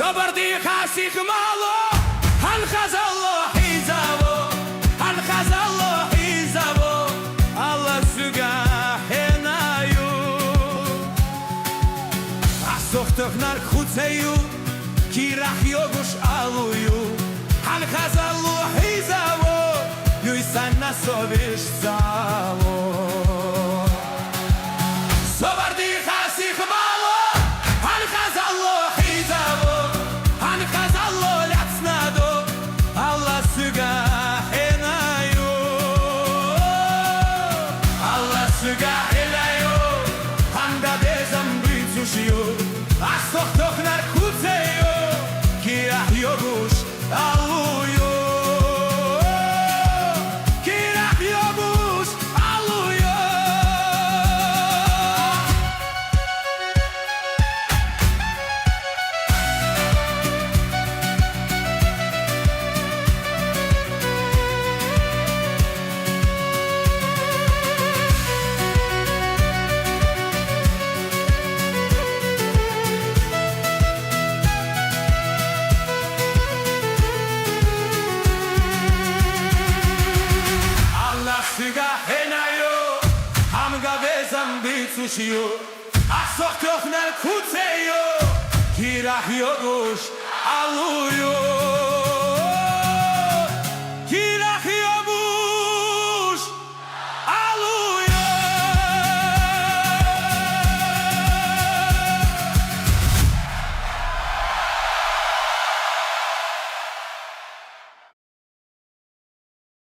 Соборди хасих мало, ан хазало хизаво, ан хазало хизаво, Алла суга хенаю. Асохтохнар хуцею, кирах йогуш алую, ан хазало хизаво, юйсан насовиш заво. Соборди хасих мало, ан хазало хизаво, ан хазало ляцнадо, Алла суга хенаю, Алла суга хенаю, анда безам бицушью, асохтохнар хуцею, кирах йогуш алую. Suga henayo, hamga bezam bitsuşyo, asoktochner kutseyo, kirach yogush aluyo.